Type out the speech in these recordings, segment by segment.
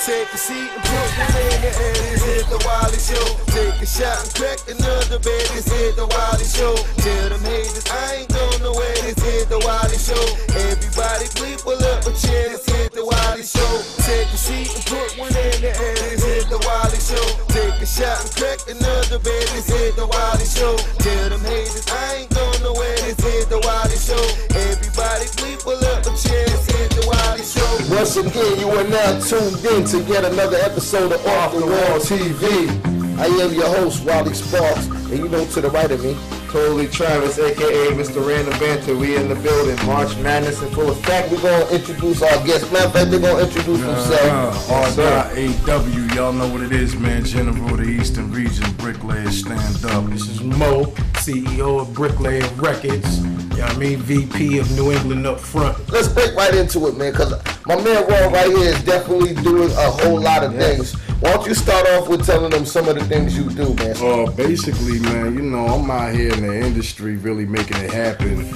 Take a seat and put one in the air. This is the Wiley Show. Take a shot and crack another bed. This is the Wiley Show. Tell them haters I ain't going nowhere. This is the Wiley Show. Everybody please pull up a chair. This is the Wiley Show. Take a seat and put one in the air. This is the Wiley Show. Take a shot and crack another bed. This is the Wiley Show. Tell them haters I ain't going nowhere. This is the Wiley Show. Everybody please pull up a chair. This is the Wiley Show. Once again, you are now tuned in to yet another episode of Off the Wall TV. I am your host, Wally Sparks, and you know to the right of me, Totally Travis, aka Mr. Random Banter. We in the building. March Madness in full effect. we're going to introduce our guest. Matter of fact, they're going to introduce themselves. R.A.W. Y'all know what it is, man. General of the Eastern Region, Bricklayers, stand up. This is Mo, CEO of Bricklayer Records. You know what I mean? VP of New England up front. Let's break right into it, man, because my man Raw right here is definitely doing a whole lot of things. Why don't you start off with telling them some of the things you do, man? Basically, man, you know, I'm out here in the industry really making it happen.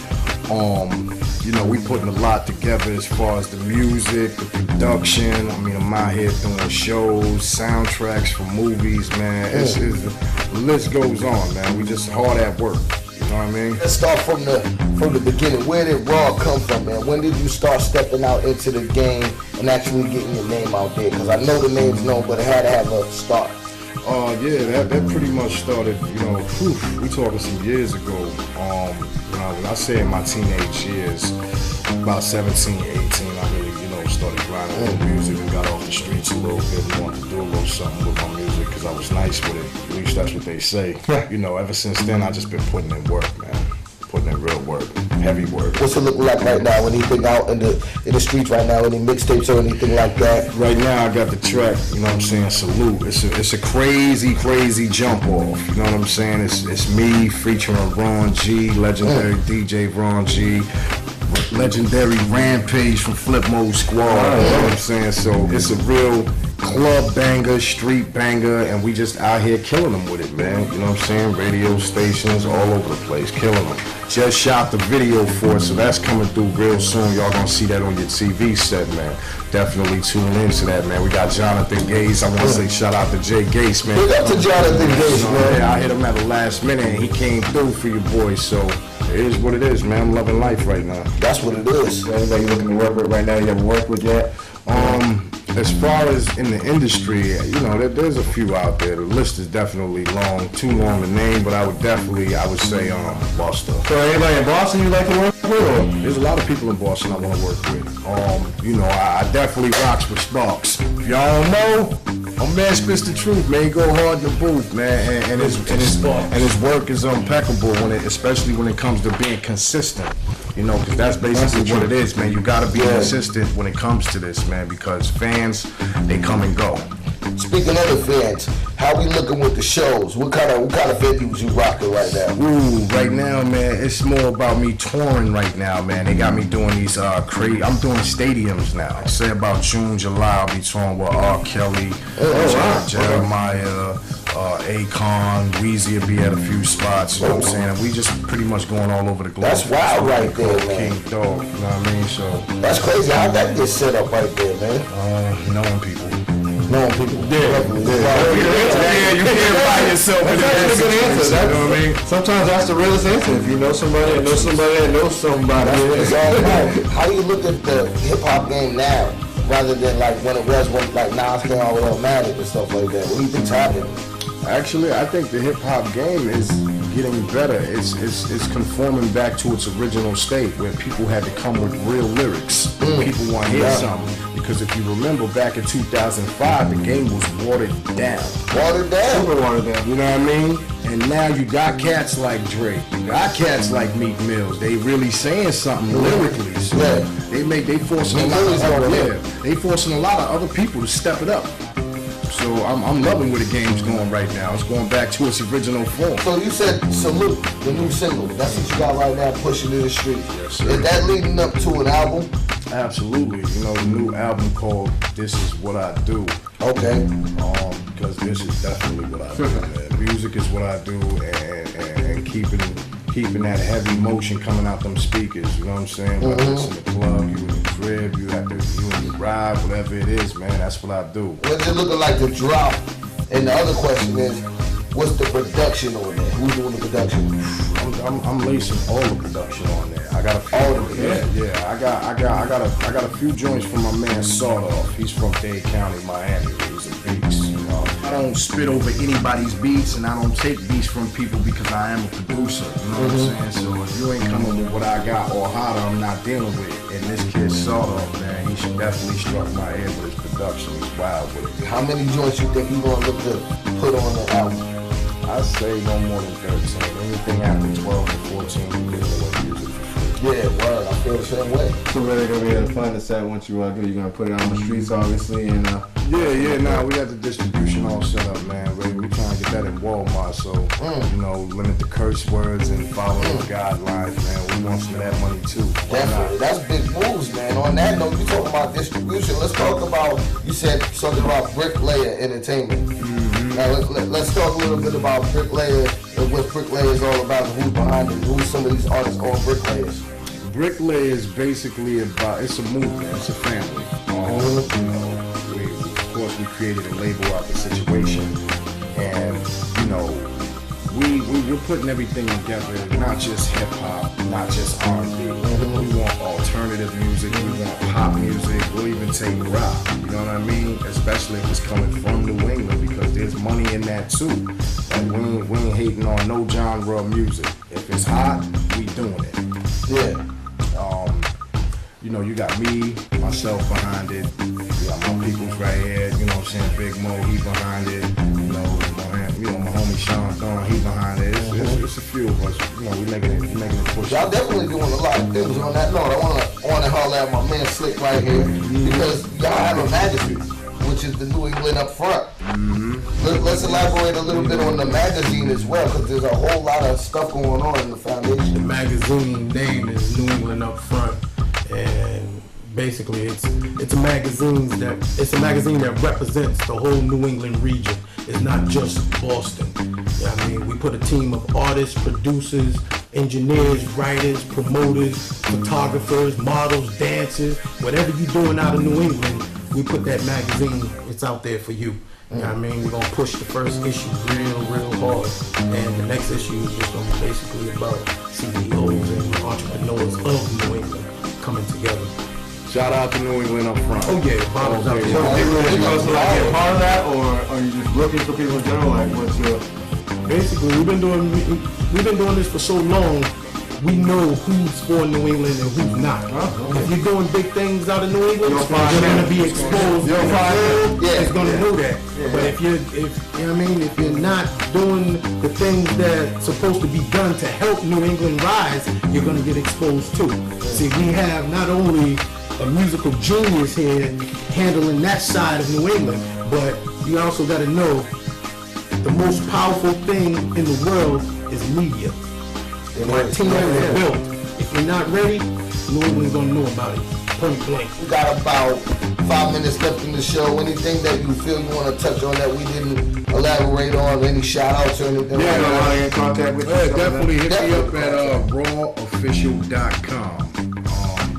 You know, we putting a lot together as far as the music, the production. I mean, I'm out here doing shows, soundtracks for movies, man. The list goes on, man. We just hard at work. You know what I mean? Let's start from the beginning. Where did Raw come from, man? When did you start stepping out into the game and actually getting your name out there? Because I know the name's known, but it had to have a start. Yeah, that pretty much started, you know, we talking some years ago. You know, when I say in my teenage years, about 17, 18, I really, you know, started grinding with music and got off the streets a little bit and wanted to do a little something with my music because I was nice with it. At least that's what they say. You know, ever since then, I just been putting in work, man. Putting in real work, heavy work. What's it look like right now? Anything out in the streets right now? Any mixtapes or anything like that? Right now, I got the track. You know what I'm saying? Salute. It's a crazy jump off. You know what I'm saying? It's me featuring Ron G, legendary DJ Ron G, legendary Rampage from Flip Mode Squad. You know what I'm saying? So it's a real club banger, street banger, and we just out here killing them with it, man. You know what I'm saying? Radio stations all over the place, killing them. Just shot the video for it, so that's coming through real soon. Y'all gonna see that on your TV set, man. Definitely tune into that, man. We got Jonathan Gates. I want to say shout out to Jay Gates, man. Big up to Jonathan Gates, man. Yeah, I hit him at the last minute, and he came through for your boys, so it is what it is, man. I'm loving life right now. That's what it is. Anybody looking to work with right now you haven't worked with yet? As far as in the industry, you know, there's a few out there. The list is definitely long, too long to name, but I would say Boston. So anybody in Boston you like to work with? Or? There's a lot of people in Boston I want to work with. You know, I definitely rocks with Sparks. If y'all don't know, my man spits the truth, man. He go hard in the booth, man, and his work is impeccable especially when it comes to being consistent. You know, because that's basically what it is, man. You gotta be consistent when it comes to this, man, because fans, they come and go. Speaking of the fans, how we looking with the shows? What kind of venues you rocking right now? Right now, man, it's more about me touring right now, man. They got me doing these I'm doing stadiums now. I say about June, July, I'll be touring with R. Kelly, Jeremiah, Akon, Weezy will be at a few spots, you know what I'm saying? And we just pretty much going all over the globe. That's wild right there, man. King Dog, you know what I mean? So that's crazy. How'd that get set up right there, man? Knowing people. Yeah, you can't buy yourself in That's a good answer. You know what I mean? Sometimes that's the realest answer. If you know somebody and know somebody and knows somebody. It's all right. How do you look at the hip-hop game now rather than like when it was when like Nas came out with Automatic and stuff like that? What do you think's happening? Actually, I think the hip-hop game is getting better. It's conforming back to its original state where people had to come with real lyrics. People want to hear something. Because if you remember back in 2005, the game was watered down. Super watered down, you know what I mean? And now you got cats like Drake, you got cats like Meek Mills. They really saying something lyrically. So they forcing a lot of other people to step it up. So I'm loving where the game's going right now. It's going back to its original form. So you said Salute, the new single. That's what you got right now, pushing to the street. Yes, sir. Is that leading up to an album? Absolutely. You know, the new album called This Is What I Do. Okay. Because this is definitely what I do, man. Music is what I do, and keeping keeping that heavy motion coming out them speakers. You know what I'm saying? Whether it's in the club, you in the crib, you in the ride, whatever it is, man. That's what I do. What's it looking like to drop? And the other question is, what's the production on there? Who's doing the production? I'm lacing all the production on there. I got a few. I got a few joints from my man Sawed Off. He's from Dade County, Miami. He's a beast. You know, I don't spit over anybody's beats, and I don't take beats from people because I am a producer. You know what I'm saying? So if you ain't coming with what I got or hotter, I'm not dealing with it. And this kid Sawed Off, man, he should definitely struck my head with his production. He's wild with it. How many joints you think you gonna look to put on the album? I say no more than 13. Anything after 12 and 14, you get away music for free. Yeah, word. I feel the same way. So really gonna be able to find the set once you do. You're gonna put it on the streets, obviously, and Nah, we got the distribution all set up, man. We trying to get that in Walmart, so you know, limit the curse words and follow the guidelines, man. We want some of that money too. Definitely, that's big moves, man. On that note, you talking about distribution. Let's talk about. You said something about Bricklayer Entertainment. Now let's talk a little bit about Bricklayer and what Bricklayer is all about and who's behind it. Who's some of these artists on Bricklayers? Bricklayer is basically it's a movement, it's a family. You know, of course we created a label out the situation, and you know, we're putting everything together, not just hip hop, not just R&B. We want alternative music, we want pop music, we'll even take rock. You know what I mean? Especially if it's coming from New England, because there's money in that too. Like we ain't hating on no genre of music. If it's hot, we doing it. Yeah. You know, you got me, myself behind it. You got my peoples right here. You know what I'm saying? Big Mo, he behind it. You know, my homie Sean Thorne, he behind it. It's a few of us. You know, we making it push. Y'all definitely doing a lot of things on that note. I wanna holler at my man Slick right here because y'all have a magazine, which is the New England Up Front. Let's elaborate a little bit on the magazine as well, because there's a whole lot of stuff going on in the foundation. The magazine name is New England Up Front, and basically it's a magazine that represents the whole New England region. It's not just Boston. Yeah, I mean, we put a team of artists, producers, engineers, writers, promoters, photographers, models, dancers, whatever you're doing out of New England, we put that magazine, it's out there for you. You know what I mean? We're going to push the first issue real hard. And the next issue is just going to be basically about CEOs and entrepreneurs of New England coming together. Shout out to New England Up Front. Oh yeah, bottles out there. So are you supposed to like get part of that, or are you just looking for people in general? Like, what's your... Basically, we've been doing this for so long. We know who's for New England and who's not. If you're doing big things out of New England, you're going to be exposed. It's going to know that. But if you know what I mean, if you're not doing the things that's supposed to be done to help New England rise, you're going to get exposed too. See, we have not only a musical genius here handling that side of New England, but you also got to know the most powerful thing in the world is media. My team is built. If you're not ready, New England's gonna know about it. Point blank. We got about 5 minutes left in the show. Anything that you feel you want to touch on that we didn't elaborate on? Any shout outs or anything? Yeah, I want to get in contact with you. Definitely hit me up at rawofficial.com.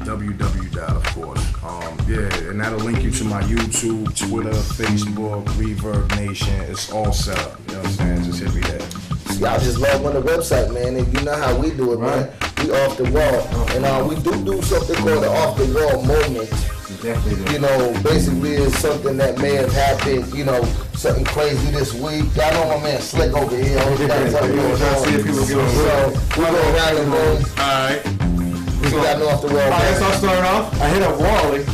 www. Of course. And that'll link you to my YouTube, Twitter, Facebook, Reverb Nation. It's all set up. You know what I'm saying? Just hit me there. Y'all just log on the website, man, and you know how we do it, man. We off the wall, and we do something called the off the wall moment. You know, basically it's something that may have happened, you know, something crazy this week. Y'all know my man Slick over here. So we go around the room. Alright. We got off the wall. Alright, so I'll start off. I hit up Wally,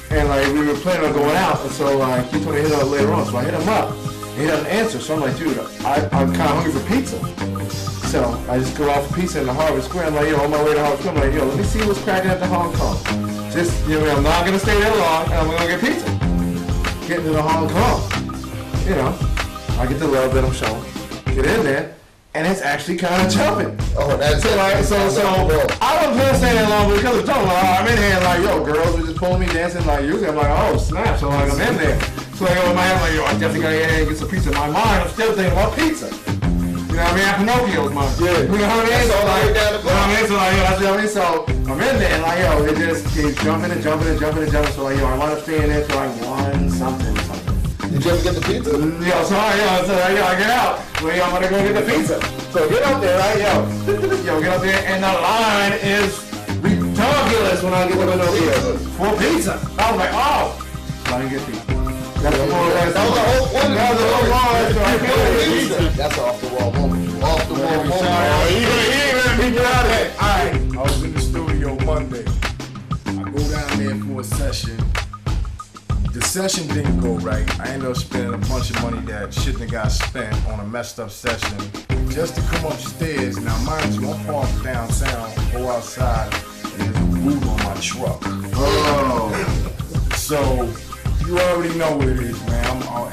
and like we were planning on going out, and so like he told me to hit up later on, so I hit him up. He doesn't answer, so I'm like, dude, I'm kind of hungry for pizza. So I just go out for pizza in the Harvard Square. I'm like, yo, on my way to Harvard Square, I'm like, yo, let me see what's cracking at the Hong Kong. Just, you know, I'm not going to stay there long, and I'm going to get pizza. Getting to the Hong Kong. You know, I get the love that I'm showing. Get in there, and it's actually kind of jumping. Oh, that's so like, so I don't just stay there long because it's jumping. I'm in here like, yo, girls are just pulling me dancing like usually. I'm like, oh, snap. So like, I'm in there. So like, in my head, I'm like, yo, I definitely gotta get in and get some pizza. In my mind, I'm still thinking about pizza. You know what I mean? Pinocchio's, man. Yeah. You know what I mean? So like, down the you know what I mean? So like, yo, that's what I mean. So I'm in there, and like, yo, it just keeps jumping and jumping and jumping and jumping. So like, yo, I want to stay in there till like 1 something. Did you ever get the pizza? Yo, so I get out. Well, yo, I'm gonna go get the pizza. So get up there, right, yo, get up there, and the line is ridiculous when I get to Pinocchio for pizza. I was like, oh, so I didn't get pizza. That's the whole point. That was the whole line. So I can't get pizza. That's off the wall moment. Off the wall moment. He ain't gonna be out of it. Alright, I was in the studio Monday. I go down there for a session. The session didn't go right. I ended up spending a bunch of money that shouldn't have got spent on a messed up session just to come upstairs. Now, mind you, I'm parked downtown, go outside, and there's a boot on my truck. Oh. So, you already know what it is, man.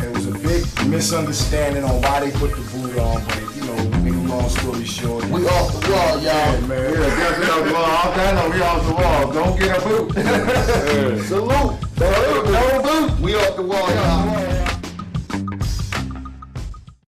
It was a big misunderstanding on why they put the boot on, but you know, make a long story short. We off the wall, y'all. Yeah, man. Yeah, definitely off the wall. Okay, no, we off the wall. Don't get a boot. Salute. No boot. We off the wall, y'all.